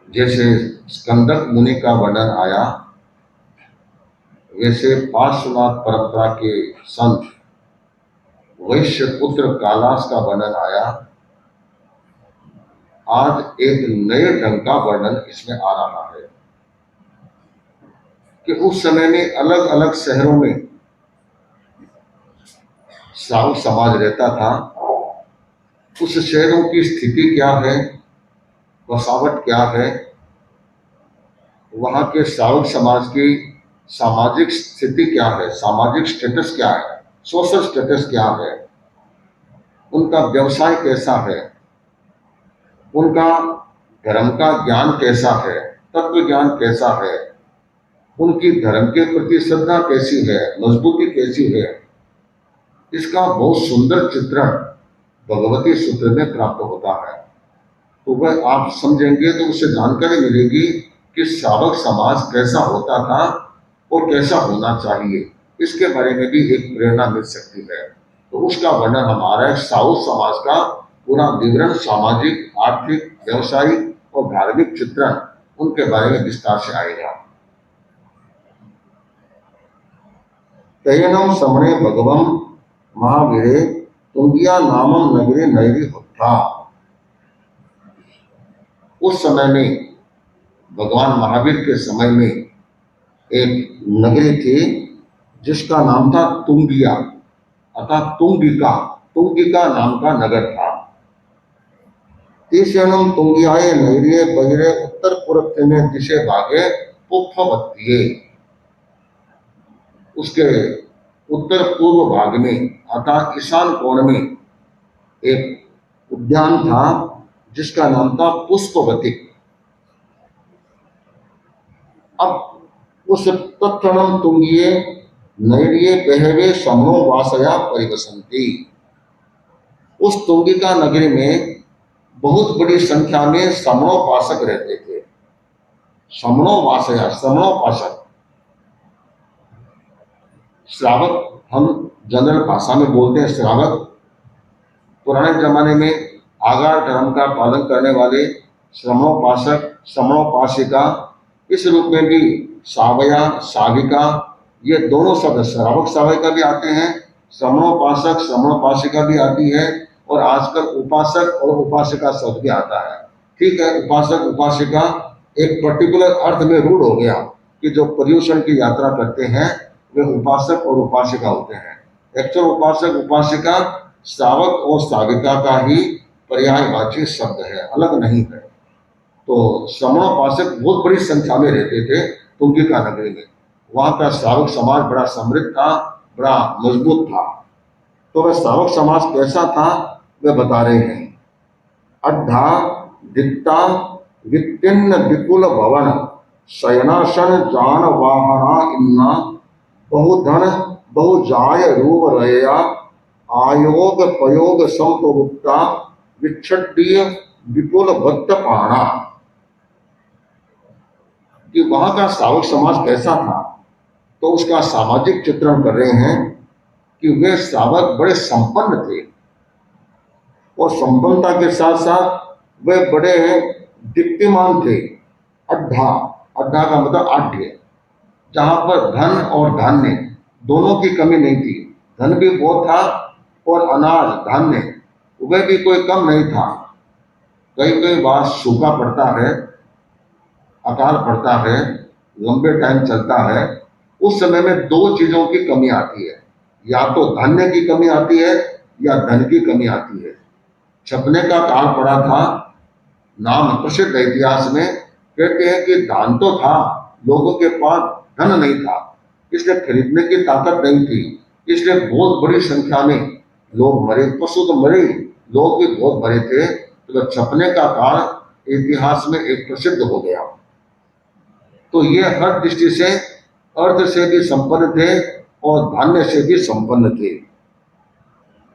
जैसे स्कंदक मुनि का वर्णन आया, वैसे पार्श्वनाथ परंपरा के संत वैश्य पुत्र कालास का वर्णन आया। आज एक नए ढंग का वर्णन इसमें आ रहा है कि उस समय में अलग अलग शहरों में साहु समाज रहता था। उस शहरों की स्थिति क्या है, बसावट क्या है, वहां के साहु समाज की सामाजिक स्थिति क्या है, सामाजिक स्टेटस क्या है, सोशल स्टेटस क्या है, उनका व्यवसाय कैसा है, उनका धर्म का ज्ञान कैसा है, तत्व ज्ञान कैसा है, उनकी धर्म के प्रति श्रद्धा कैसी है, मजबूती कैसी है, इसका बहुत सुंदर चित्रण भगवती सूत्र में प्राप्त होता है। तो वह आप समझेंगे तो उससे जानकारी मिलेगी कि सावक समाज कैसा होता था और कैसा होना चाहिए, इसके बारे में भी एक प्रेरणा मिल सकती है। तो उसका वर्णन हमारा साहु समाज का पूरा विवरण, सामाजिक, आर्थिक, व्यवसायिक और धार्मिक चित्रण, उनके बारे में विस्तार से आएगा। तयनम समणे भगवम महावीरे तुंगिया नामम नगरे नैरी होता। उस समय में, भगवान महावीर के समय में, एक नगरी थी जिसका नाम था तुंगिया, अर्थात तुंगिका। तुंगिका नाम का नगर था। तीसरम तुंगियाए नैरिये बहिरे उत्तर पूर्व में दिशे भागे पुष्पवत्तिये। उसके उत्तर पूर्व भाग में अर्थात ईशान कोण में एक उद्यान था जिसका नाम था पुष्पवती। अब उस तत्णम तुंगिये नैरिये बहवे समो वासया परिवसंती। उस तुंगिका नगरी में बहुत बड़ी संख्या में समणोपासक रहते थे। समणोवासया, समणोपासक, श्रावक हम जनरल भाषा में बोलते हैं। श्रावक पुराने जमाने में आगार धर्म का पालन करने वाले श्रमणोपासक, श्रमणोपासिका, इस रूप में भी सावया, साविका, ये दोनों शब्द श्रावक साविका भी आते हैं, श्रमणोपासक, श्रमणोपासिका भी आती है, और आजकल उपासक और उपासिका शब्द भी आता है। ठीक है, उपासक उपासिका एक पर्टिकुलर अर्थ में रूढ़ हो गया कि जो पर्यूषण की यात्रा करते हैं वे उपासक और उपासिका होते हैं। एक्चुअल उपासक उपासिका श्रावक और साविका का ही पर्यायवाची शब्द है, अलग नहीं है। तो श्रमणोपासक बहुत बड़ी संख्या में रहते थे तुंगिका नगरी में। वहां का श्रावक समाज बड़ा समृद्ध था, बड़ा मजबूत था। तो वह श्रावक समाज कैसा था वे बता रहे हैं। अड्ढा दिक्ता वित्तीर्ण विपुल भवन शयनासन जान वाहना इन्ना बहुधन बहुजाय रूप रया आयोग प्रयोग संप्रवृत्ता विच्छिन्न विपुल भक्त पाणा। कि वहां का श्रावक समाज कैसा था, तो उसका सामाजिक चित्रण कर रहे हैं कि वे श्रावक बड़े संपन्न थे, और संपन्नता के साथ साथ वे बड़े दीप्तिमान थे। अड्ढा, अड्ढा का मतलब आढ्य, जहां पर धन और धान्य दोनों की कमी नहीं थी। धन भी बहुत था और अनाज धान्य वह भी कोई कम नहीं था। कई कई बार सूखा पड़ता है, अकाल पड़ता है, लंबे टाइम चलता है, उस समय में दो चीजों की कमी आती है, या तो धान्य की कमी आती है या धन की कमी आती है। छपने का काल पड़ा था, नाम प्रसिद्ध इतिहास में कहते हैं कि धान तो था, लोगों के पास धन नहीं था, इसलिए खरीदने की ताकत नहीं थी, इसलिए बहुत बड़ी संख्या में लोग मरे, पशु तो मरे, लोग भी बहुत मरे थे। तो छपने का काल इतिहास में एक प्रसिद्ध हो गया। तो ये हर दृष्टि से अर्थ से भी संपन्न थे और धान्य से भी संपन्न थे।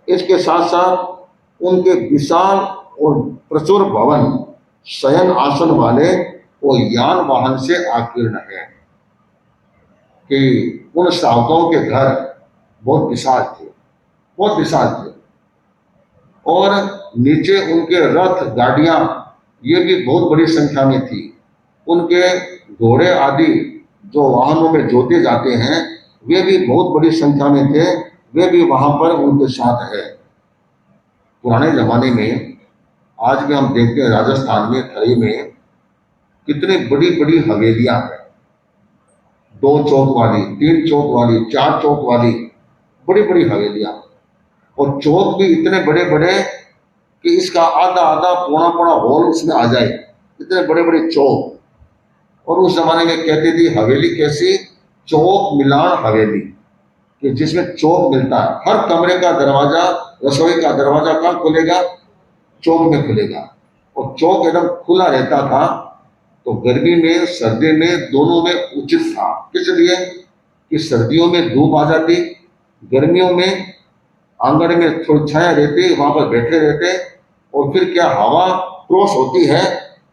इसके साथ साथ उनके विशाल और प्रचुर भवन, शयन आसन वाले और यान वाहन से आकीर्ण है। कि उन श्रावकों के घर बहुत विशाल थे, बहुत विशाल थे, और नीचे उनके रथ गाड़ियां ये भी बहुत बड़ी संख्या में थी। उनके घोड़े आदि जो वाहनों में जोते जाते हैं वे भी बहुत बड़ी संख्या में थे, वे भी वहां पर उनके साथ है। पुराने जमाने में आज भी हम देखते हैं राजस्थान में थरी में कितनी बड़ी बड़ी हवेलियां हैं, 2 चौक वाली, 3 चौक वाली, 4 चौक वाली, बड़ी बड़ी हवेलियां। और चौक भी इतने बड़े बड़े कि इसका आधा आधा पौना पौना हॉल उसमें आ जाए, इतने बड़े बड़े चौक। और उस जमाने में कहती थी हवेली कैसी, चौक मिलान हवेली, कि जिसमें चौक मिलता है। हर कमरे का दरवाजा, रसोई का दरवाजा कहाँ खुलेगा, चौक में खुलेगा। और चौक एकदम खुला रहता था, तो गर्मी में सर्दी में दोनों में उचित था। किस लिए कि सर्दियों में धूप आ जाती, गर्मियों में आंगन में थोड़ी छाया रहती, वहां पर बैठे रहते। और फिर क्या हवा क्रॉस होती है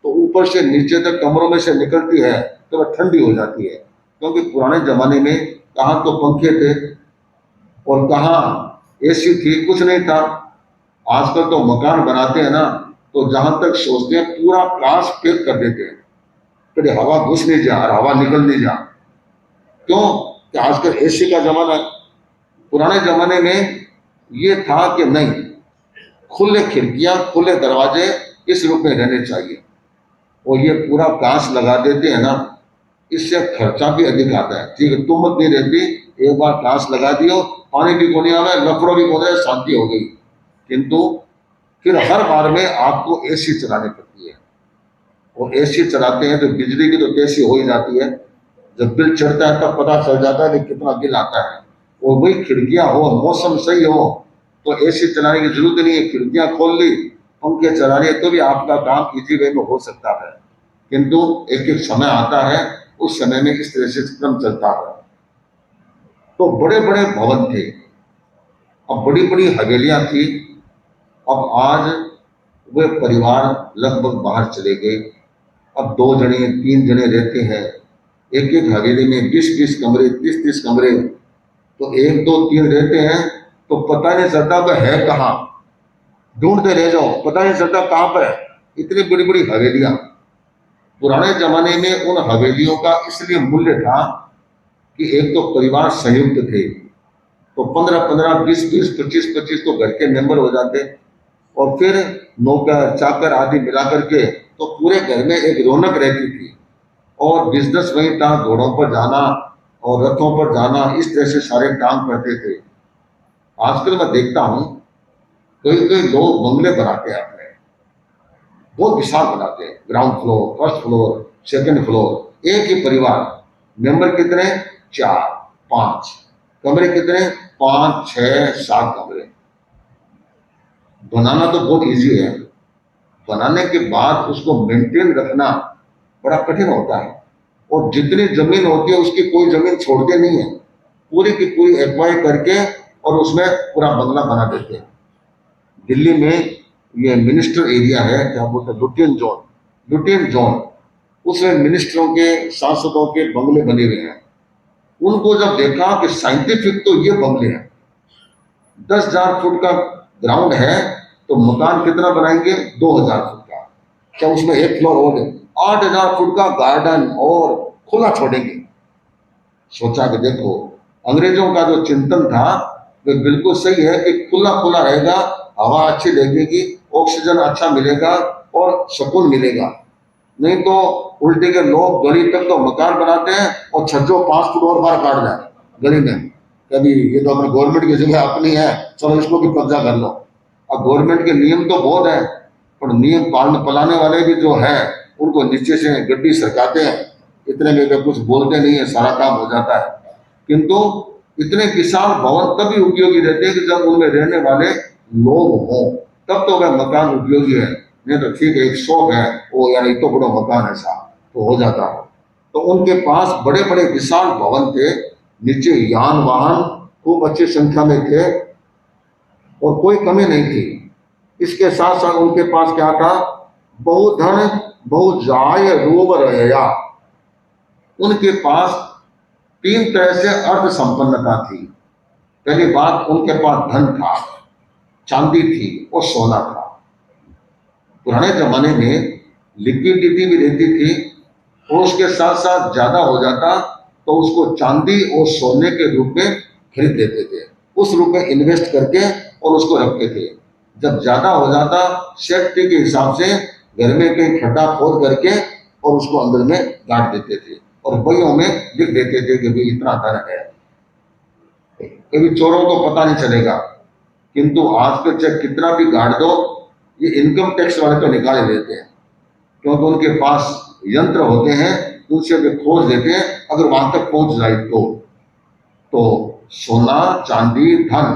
तो ऊपर से नीचे तक कमरों में से निकलती है तो वह ठंडी हो जाती है। क्योंकि पुराने जमाने में कहाँ तो पंखे थे और कहाँ एसी थी, कुछ नहीं था। आजकल तो मकान बनाते हैं ना, तो जहां तक सोचते हैं पूरा कांच पैक कर देते हैं, कभी हवा घुस नहीं जा और हवा निकल नहीं जा। क्यों कि आजकल एसी का जमाना है। पुराने जमाने में ये था कि नहीं, खुले खिड़कियां खुले दरवाजे इस रूप में रहने चाहिए। और ये पूरा कांच लगा देते हैं ना, इससे खर्चा भी अधिक आता है। ठीक है, तुम मत नहीं रहती, एक बार कांच लगा दियो, पानी भी को नहीं आवे, लफड़ो भी को नहीं, शांति हो गई। किंतु फिर हर बार में आपको एसी चलानी पड़ती है। और एसी चलाते हैं तो बिजली की तो कैसी हो ही जाती है, जब बिल चढ़ता है तब पता चल जाता है कि कितना बिल आता है। और वही खिड़कियां हो, मौसम सही हो तो एसी चलाने की जरूरत नहीं है, खिड़कियां खोल ली, पंखे चला लिए, तो भी आपका काम इजी वे में हो सकता है। किंतु एक एक समय आता है, उस समय में इस तरह से क्रम चलता है। तो बड़े बड़े भवन थे, अब बड़ी बड़ी हवेलियां थी। अब आज वे परिवार लगभग बाहर चले गए। अब 2 जने 3 जने रहते हैं, एक एक हवेली में 20-20 कमरे, 30-30 कमरे। तो 1 2 3 रहते हैं तो पता नहीं चलता वह है कहाँ, ढूंढते रह जाओ, पता नहीं चलता कहाँ पर है, इतनी बड़ी बड़ी हवेलियां। पुराने जमाने में उन हवेलियों का इसलिए मूल्य था कि एक तो परिवार संयुक्त थे, तो 15-15, 20-20, 25-25 तो घर के मेंबर हो जाते। और फिर नौकर चाकर आदि मिला करके तो पूरे घर में एक रौनक रहती थी। और बिजनेस वही था, घोड़ों पर जाना और रथों पर जाना, इस तरह से सारे काम करते थे। आजकल मैं देखता हूँ कई कई लोग बंगले बनाते हैं अपने, बहुत विशाल बनाते हैं, ground floor, first floor, second floor. एक ही परिवार, मेंबर कितने, 4-5, कमरे कितने, 5-6-7 कमरे। बनाना तो बहुत इजी है, बनाने के बाद उसको मेंटेन रखना बड़ा कठिन होता है। और जितनी जमीन होती है उसकी कोई जमीन छोड़ते नहीं है, पूरी की पूरी एक्वायर करके और उसमें पूरा बंगला बना देते हैं। दिल्ली में ये मिनिस्टर एरिया है, क्या बोलते हैं, लुटियन जोन, उसमें मिनिस्टरों के, सांसदों के बंगले बने हुए हैं। उनको जब देखा कि साइंटिफिक तो ये बंगले हैं, 10,000 फुट का ग्राउंड है तो मकान कितना बनाएंगे, 2,000 फुट का, क्या उसमें एक फ्लोर और 8,000 फुट का गार्डन और खुला छोड़ेंगे। सोचा कि देखो अंग्रेजों का जो चिंतन था वो बिल्कुल सही है कि खुला खुला रहेगा, हवा अच्छी लगेगी, ऑक्सीजन अच्छा मिलेगा और सुकून मिलेगा। नहीं तो उल्टे के लोग गली तक तो मकान बनाते हैं और छज्जो 5 फुट और बाहर काट जाए गली में, कभी ये तो अपने गवर्नमेंट की जगह अपनी है, चलो इसको भी कब्जा कर लो। अब गवर्नमेंट के नियम तो बहुत है, पर नियम पालने वाले भी जो है उनको नीचे से गड्डी सरकाते हैं, इतने में वे कुछ बोलते नहीं है, सारा काम हो जाता है। किंतु इतने विशाल भवन तभी उपयोगी रहते हैं कि जब उनमें रहने वाले लोग हों, तब तो वह मकान उपयोगी है। नहीं तो ठीक है, एक शौक है वो, यार ये तो बड़ा मकान है साहब, तो हो जाता है। तो उनके पास बड़े बड़े विशाल भवन थे, नीचे यान वाहन खूब अच्छी संख्या में थे और कोई कमी नहीं थी। इसके साथ साथ उनके पास क्या था, बहुधन बहुजाय रोग रहया। उनके पास 3 तरह से अर्थ संपन्नता थी। पहली बात, उनके पास धन था, चांदी थी और सोना था। पुराने जमाने में लिक्विडिटी भी रहती थी और उसके साथ साथ ज्यादा हो जाता तो उसको चांदी और सोने के रूप में खरीद लेते थे, उस रूप में इन्वेस्ट करके और उसको रखते थे। जब ज्यादा हो जाता सेफ्टी के हिसाब से घर में कहीं खड्डा खोद करके और उसको अंदर में गाड़ देते थे और बइयों में लिख देते थे कि भाई इतना धन है, कभी चोरों को पता नहीं चलेगा। किंतु आज तो चाहे कितना भी गाड़ दो, ये इनकम टैक्स वाले तो निकाले देते हैं, क्योंकि उनके पास यंत्र होते हैं, उनसे वे खोज देते हैं अगर वहां तक पहुंच जाए तो सोना चांदी धन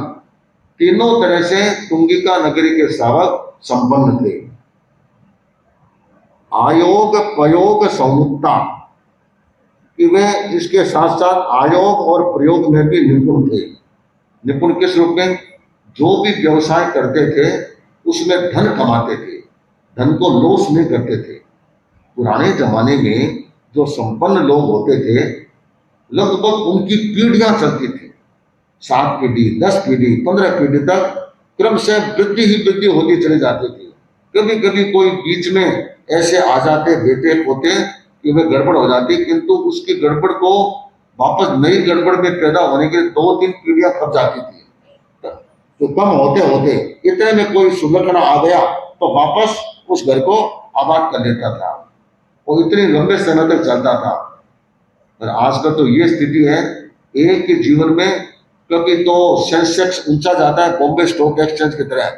तीनों तरह से तुंगिका नगरी के शावक संपन्न थे। आयोग प्रयोग संयुक्ता कि वे इसके साथ साथ आयोग और प्रयोग में भी निपुण थे। निपुण किस रूप में? जो भी व्यवसाय करते थे उसमें धन कमाते थे, धन को लॉस नहीं करते थे। पुराने जमाने में जो संपन्न लोग होते थे लगभग उनकी पीढ़ियां चलती थी, 7 पीढ़ी 10 पीढ़ी 15 पीढ़ी तक क्रम से वृद्धि ही वृद्धि होती चली जाती थी। कभी कभी कोई बीच में ऐसे आ जाते बेटे होते कि वे गड़बड़ हो जाती, किंतु उसकी गड़बड़ को वापस नई गड़बड़ में पैदा होने के 2-3 पीढ़ियां खप जाती थी। तो कम होते होते इतने में कोई सुलगना आ गया तो वापस उस घर को आबाद कर लेता था और इतने लंबे समय तक चलता था। और आजकल तो ये स्थिति है, एक के जीवन में कभी तो सेंसेक्स ऊंचा जाता है बॉम्बे स्टॉक एक्सचेंज की तरह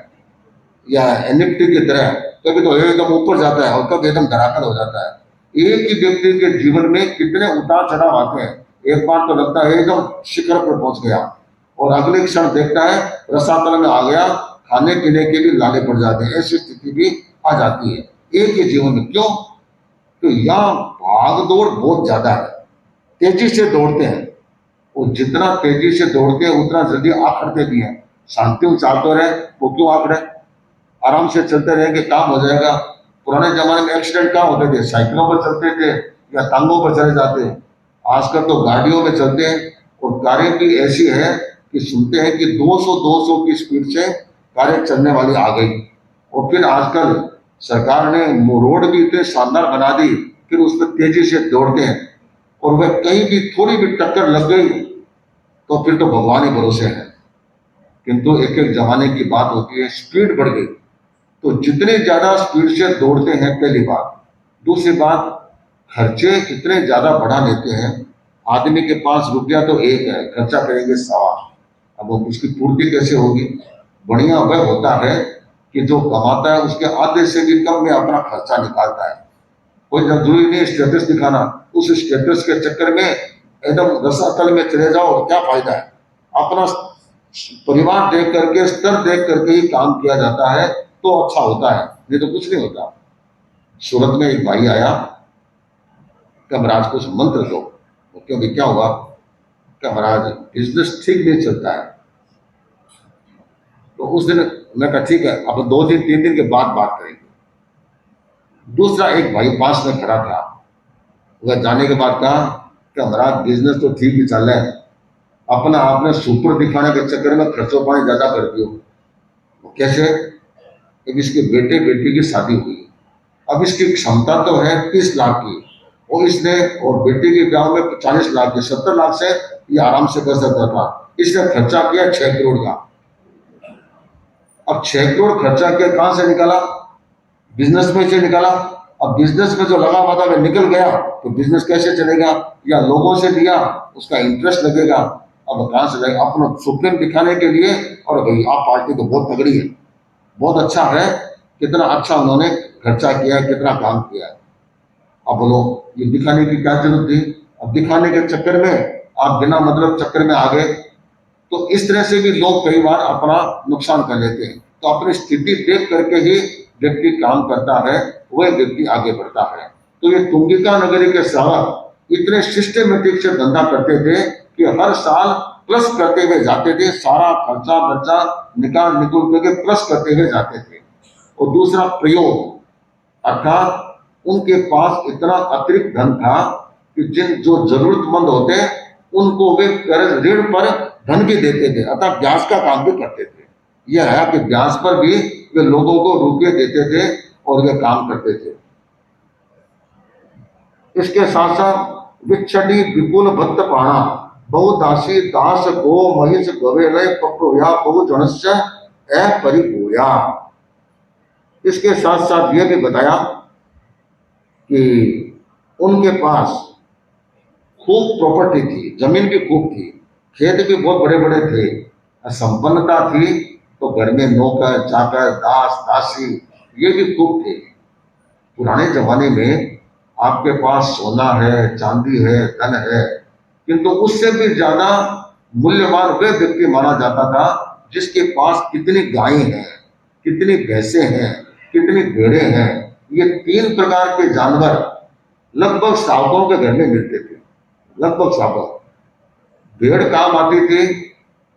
या निफ्टी की तरह, कभी तो एकदम ऊपर जाता है और कभी एकदम धरातल हो जाता है। एक ही व्यक्ति के जीवन में कितने उतार चढ़ाव आते हैं, एक बार तो लगता है एकदम शिखर पर पहुंच गया और अगले क्षण देखता है रसातल में आ गया, खाने पीने के भी लाले पड़ जाते हैं, ऐसी स्थिति भी आ जाती है एक ही जीवन में। क्यों? तो यहाँ भाग दौड़ बहुत ज्यादा है, तेजी से दौड़ते हैं और जितना तेजी से दौड़ते हैं उतना जल्दी आखड़ते भी हैं। शांति में चाहते रहे वो क्यों आखड़े, आराम से चलते रहेंगे काम हो जाएगा। पुराने जमाने में एक्सीडेंट कहाँ होते थे, साइकिलों पर चलते थे या टांगों पर चले जाते। आजकल तो गाड़ियों में चलते हैं और कारें भी ऐसी है कि सुनते हैं कि 200 की स्पीड से कारें चलने वाली आ गई। और फिर आजकल सरकार ने रोड भी इतने शानदार बना दी, फिर उस पर तेजी से दौड़ते हैं और वह कहीं भी थोड़ी भी टक्कर लग गई तो फिर तो भगवान ही भरोसे है। किंतु एक एक जमाने की बात होती है, स्पीड बढ़ गई तो जितने ज्यादा स्पीड से दौड़ते हैं, पहली बात। दूसरी बात, खर्चे इतने ज्यादा बढ़ा लेते हैं, आदमी के पास रुपया तो एक है, खर्चा करेंगे 1.25। अब वो उसकी पूर्ति कैसे होगी? बढ़िया वह होता है कि जो कमाता है उसके आधे से भी कम में अपना खर्चा निकालता है। कोई जरूरी नहीं स्टेटस दिखाना, उस स्टेटस के चक्कर में एकदम रसातल में चले जाओ, क्या फायदा है? अपना परिवार देख करके, स्तर देख करके ही काम किया जाता है तो अच्छा होता है, नहीं तो कुछ नहीं होता। सूरत में एक भाई आया कि महाराज कुछ मंत्र दो। क्योंकि क्या हुआ कि महाराज बिजनेस ठीक नहीं चलता है। तो उस दिन मैं कहा ठीक है, अब 2 दिन 3 दिन के बाद बात करेंगे। दूसरा एक भाई पास में खड़ा था, वह जाने के बाद कहा कि महाराज बिजनेस तो ठीक ही चल रहा है, अपना आपने सुपर दिखाने के चक्कर में खर्चों पानी ज्यादा कर दियो। कैसे? अब इसके बेटे बेटी की शादी हुई, अब इसकी क्षमता तो है 30 लाख की और इसने और बेटी के ब्याह में 40 लाख की, 70 लाख से ये आराम से कर सकता था। इसने खर्चा किया 6 करोड़ का। अब 6 करोड़ खर्चा किया, कहां से निकाला? बिजनेस में से निकाला। अब बिजनेस में जो लगा हुआ था वह निकल गया तो बिजनेस कैसे चलेगा? या लोगों से लिया, उसका इंटरेस्ट लगेगा, अब कहां से जाएगा? अपना सुप्रीम दिखाने के लिए, और भाई आप पार्टी तो बहुत तगड़ी है, बहुत अच्छा है, कितना अच्छा उन्होंने खर्चा किया है, कितना काम किया है। अब बोलो ये दिखाने की क्या जरूरत थी? अब दिखाने के चक्कर में आप बिना मतलब चक्कर में आ गए। तो इस तरह से भी लोग कई बार अपना नुकसान कर लेते हैं। तो अपनी स्थिति देख करके ही व्यक्ति काम करता है, वह व्यक्ति आगे बढ़ता है। तो ये तुंगिका नगरी के शावक इतने सिस्टमेटिक से धंधा करते थे कि हर साल प्लस करते हुए जाते थे, सारा खर्चा बर्चा निकाल निकुल करके प्लस करते हुए जाते थे। और दूसरा प्रयोग, अर्थात उनके पास इतना अतिरिक्त धन था कि जिन जो जरूरतमंद होते उनको वे कर्ज ऋण पर धन भी देते थे, अर्थात ब्याज का काम भी करते थे। यह है कि ब्याज पर भी वे लोगों को रुपये देते थे और वे काम करते थे। इसके साथ साथ विच्छटी विपुल भक्त पाणा बहुदासी दास गो महिष गवेलय पप्रोया बहुजनस्य अपरिभूया। इसके साथ साथ यह भी बताया कि उनके पास खूब प्रॉपर्टी थी, जमीन भी खूब थी, खेत भी बहुत बड़े बड़े थे, संपन्नता थी। तो घर में नौकर चाकर दास दासी ये भी खूब थे। पुराने जमाने में आपके पास सोना है, चांदी है, धन है, किंतु उससे भी ज्यादा मूल्यवान वह व्यक्ति माना जाता था जिसके पास कितनी गायें हैं, कितनी भैंसे हैं, कितनी भेड़ें हैं। ये 3 प्रकार के जानवर लगभग श्रावकों के घर में मिलते थे, लगभग श्रावक। भेड़ काम आती थी,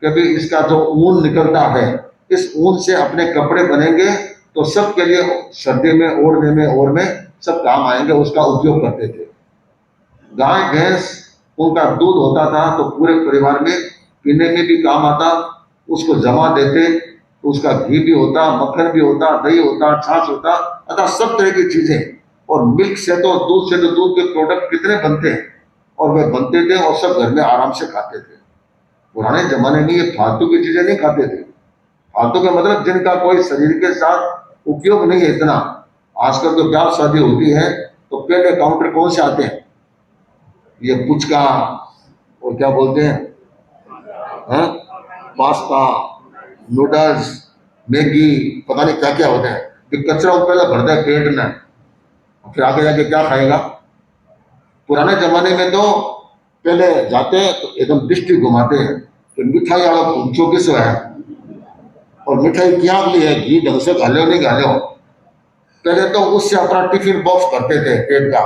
कभी इसका जो ऊन निकलता है, इस ऊन से अपने कपड़े बनेंगे तो सबके लिए सर्दी में ओढ़ने में और में सब काम आएंगे, उसका उपयोग करते थे। गाय भैंस उनका दूध होता था तो पूरे परिवार में पीने में भी काम आता, उसको जमा देते तो उसका घी भी होता, मक्खन भी होता, दही होता, छाछ होता, अतः सब तरह की चीजें। और मिल्क से तो दूध से तो दूध के प्रोडक्ट कितने बनते हैं, और वे बनते थे और सब घर में आराम से खाते थे। पुराने जमाने में ये फालतू की चीजें नहीं खाते थे। फालतू का मतलब जिनका कोई शरीर के साथ उपयोग नहीं है इतना। आजकल तो ब्याह शादी होती है तो पहले काउंटर कौन से आते हैं, ये पुचका और क्या बोलते हैं, पास्ता, नूडल्स, मैगी, पता नहीं क्या क्या होता है। कि कचरा पहले भरता है पेट में, फिर आगे जाके क्या खाएगा। पुराने जमाने में तो पहले जाते हैं तो एकदम दृष्टि घुमाते हैं कि मिठाई वाला पूछो किस है, और मिठाई क्या ली है, घी ढंग से खा लो नहीं खा लो। पहले तो उससे अपना टिफिन बॉक्स करते थे पेट का,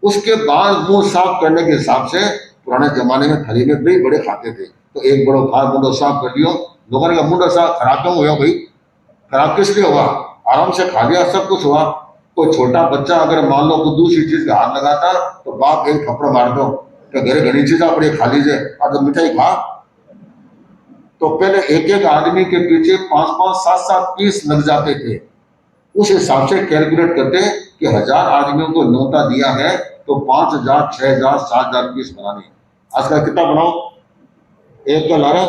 उसके बाद मुंह साफ करने के हिसाब से पुराने जमाने में थाली में बड़े बड़े खाते थे। तो एक बड़ो खा मुंडो साफ कर लियो, लोगों ने कहा मुंडो साफ खराब क्यों हुआ भाई, खराब किस लिए हुआ, आराम से खा लिया, सब कुछ हुआ। कोई छोटा बच्चा अगर मान लो तो दूसरी चीज का हाथ लगाता तो बाप एक थप्पड़ मार दो तो घरे घनी चीज अपने खा लीजिए, और तो मिठाई खा। तो पहले एक एक आदमी के पीछे 5-5, 7-7 पीस लग जाते थे। उस हिसाब से कैलकुलेट करते कि 1000 आदमियों को न्योता दिया है तो 5000, 6000, 7000 पीस बनाने। आजकल कितना बनाओ, एक का लारा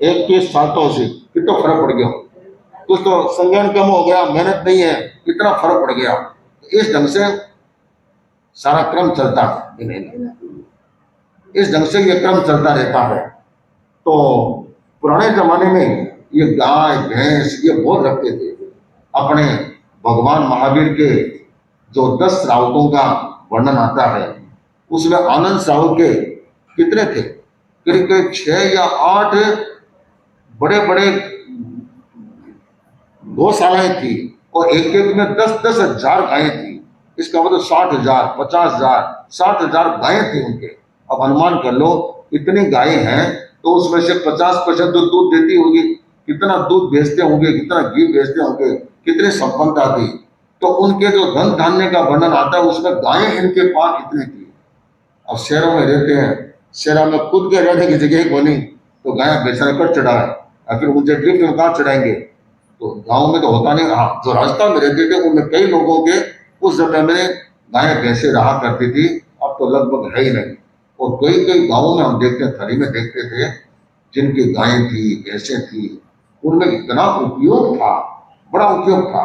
एक पीस 780, कितना फर्क पड़ गया। कुछ तो संज्ञान कम हो गया, मेहनत नहीं है, कितना फर्क पड़ गया। इस ढंग से सारा क्रम चलता है, इस ढंग से ये क्रम चलता रहता है। तो पुराने जमाने में ये गाय भैंस ये बहुत रखते थे। अपने भगवान महावीर के जो 10 श्रावकों का वर्णन आता है उसमें आनंद श्रावक के कितने थे, करीब 6 या 8 बड़े बड़े गौशालाएं थी, और एक एक में 10-10 हजार गायें थी। इसका मतलब 60,000, 50,000, 60,000 गायें थी उनके। अब अनुमान कर लो इतनी गायें हैं तो उसमें से 50% तो दूध देती होगी, कितना दूध बेचते होंगे, कितना घी बेचते होंगे, कितनी संपन्नता थी। तो उनके जो धन धान्य का वर्णन आता है उसमें गायें इनके पास इतनी थी। अब शहरों में रहते हैं, शहरों में खुद के रहने की जगह को नहीं, तो गायें बेचने कर चढ़ाए, और फिर उनसे ड्रिफ्ट में कहाँ चढ़ाएंगे। तो गांव में तो होता नहीं। हाँ, जो राजस्थान में रहते थे उनमें कई लोगों के उस समय में गायें भैंसे रहा करती थी, अब तो लगभग है ही नहीं। और कई कई गांवों में हम देखते थली में देखते थे जिनकी गायें थी, भैंसे थी, उनमें इतना उपयोग था, बड़ा उपयोग था।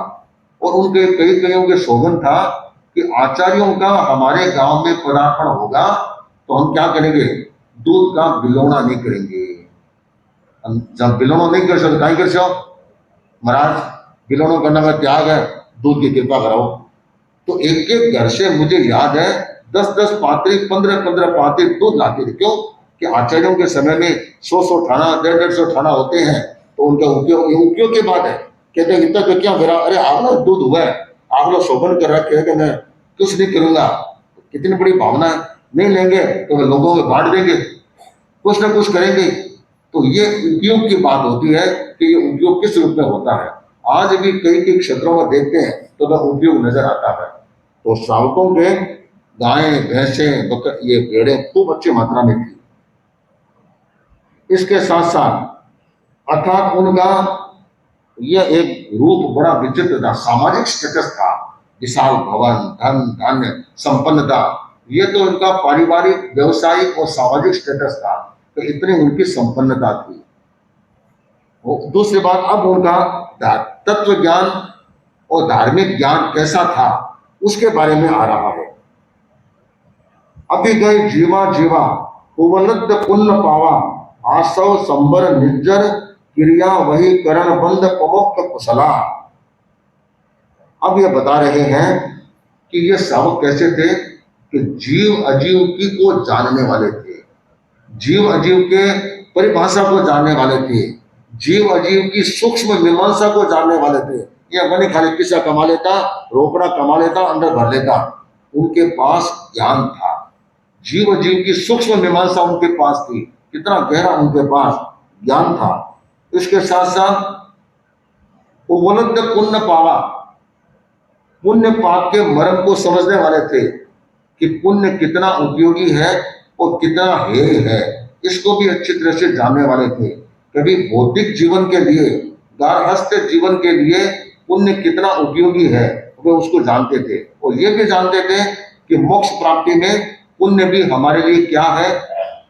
और उनके कई कईयों के शोभन था कि आचार्यों का हमारे गांव में पदार्पण होगा तो हम क्या करेंगे, दूध का बिलौना नहीं करेंगे। जब बिलौना नहीं कर सकते कहीं कर सो महाराज, बिलोनो करने का त्याग है, दूध की कृपा कराओ। तो एक एक घर से मुझे याद है 10-10 पात्री, 15-15 पात्री दूध लाते थे। क्यों कि आचार्यों के समय में 100-100 ठाना, 150-150 ठाना होते हैं, तो उनका उपयोग की बात है। कहते हैं इतना तो क्या मेरा, अरे आप लोग दूध हुआ है, आप लोग शोभन कर रखे है कि मैं कुछ नहीं करूंगा, कितनी बड़ी भावना है, नहीं लेंगे तो वे लोगों में बांट देंगे, कुछ ना कुछ करेंगे। तो ये उपयोग की बात होती है कि ये उपयोग किस रूप में होता है। आज भी कई कई क्षेत्रों में देखते हैं तो वह उपयोग नजर आता है। तो श्रावकों के गायें भैंसे ये भेड़ें खूब अच्छी मात्रा में थी। इसके साथ साथ अर्थात उनका यह एक रूप बड़ा विचित्र था, सामाजिक स्टेटस था, विशाल भवन, धन धान्य, संपन्नता, ये तो उनका पारिवारिक, व्यवसायिक और सामाजिक स्टेटस था, तो इतनी उनकी संपन्नता थी। दूसरी बात, अब उनका तत्व ज्ञान और धार्मिक ज्ञान कैसा था उसके बारे में आ रहा है। अभी गई जीवा जीवा उपलब्ध पुण्य पावा, आसव संबर निर्जर क्रिया वही करण बंद प्रमुख कुशला। अब ये बता रहे हैं कि ये सावक कैसे थे कि जीव अजीव की को जानने वाले थे, जीव अजीव के परिभाषा को जानने वाले थे, जीव अजीव की सूक्ष्म मीमांसा को जानने वाले थे। ये बनी खाली किस्सा कमा लेता, रोकड़ा कमा लेता, अंदर भर लेता, उनके पास ज्ञान था। जीव अजीव की सूक्ष्म मीमांसा उनके पास थी, कितना गहरा उनके पास ज्ञान था। इसके साथ साथ उपलब्ध पुण्य पावा, पुण्य पाप के मर्म को समझने वाले थे कि पुण्य कितना उपयोगी है और कितना हेय है, इसको भी अच्छी तरह से जानने वाले थे। कभी भौतिक जीवन के लिए, गार्हस्थ जीवन के लिए पुण्य कितना उपयोगी है वे उसको जानते थे, और ये भी जानते थे कि मोक्ष प्राप्ति में पुण्य भी हमारे लिए क्या है,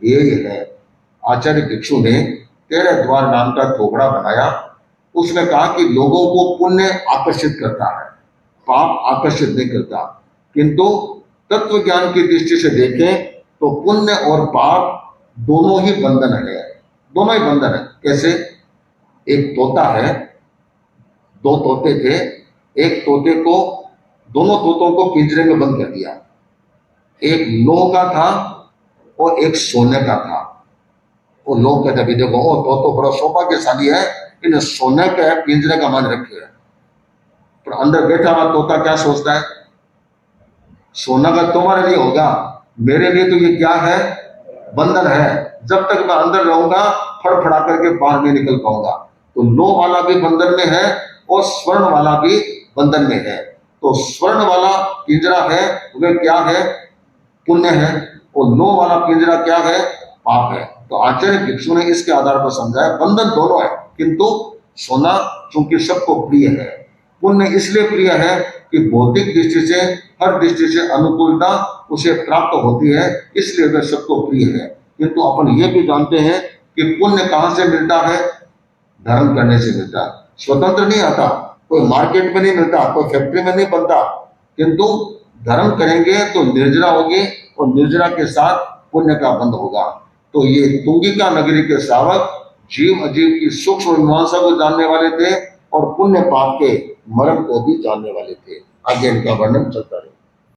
हेय है। आचार्य भिक्षु ने 13 द्वार नाम का थोपड़ा बनाया। उसमें कहा कि लोगों को पुण्य आकर्षित करता है, पाप आकर्षित नहीं करता। किंतु तत्व ज्ञान की दृष्टि से देखें तो पुण्य और पाप दोनों ही बंधन है, दोनों ही बंधन है। कैसे? एक तोता है, दो तोते थे, एक तोते को, दोनों तोतों को पिंजरे में बंद कर दिया। एक लोह का था और एक सोने का था। वो लोग कहते भी देखो वो तो बड़ा सौभाग्यशाली है, इन सोने के पिंजरे का मान रखे है। पर अंदर बैठा हुआ तोता क्या सोचता है, सोना का तुम्हारे लिए होगा, मेरे लिए तो ये क्या है, बंधन है। जब तक मैं अंदर रहूंगा फड़फड़ा करके बाहर नहीं निकल पाऊंगा। तो लोह वाला भी बंधन में है और स्वर्ण वाला भी बंधन में है। तो स्वर्ण वाला पिंजरा है वह क्या है, पुण्य है, और लोह वाला पिंजरा क्या है, पाप है। तो आचार्य भिक्षु ने इसके आधार पर समझाया बंधन दोनों है, किंतु सोना चूंकि सबको प्रिय है, पुण्य इसलिए प्रिय है कि भौतिक दृष्टि से, हर दृष्टि से अनुकूलता उसे प्राप्त होती है, इसलिए वह सबको प्रिय है। किंतु अपन ये भी जानते हैं कि पुण्य कहां से मिलता है, धर्म करने से मिलता है। स्वतंत्र नहीं आता, कोई मार्केट में नहीं मिलता, कोई फैक्ट्री में नहीं बनता। किंतु धर्म करेंगे तो निर्जरा होगी और निर्जरा के साथ पुण्य का बंध होगा। तो ये तुंगिका नगरी के सावक जीव अजीव की सूक्ष्म मीमांसा को जानने वाले थे और पुण्य पाप के मर्म को भी जानने वाले थे। आगे इनका वर्णन चलता है।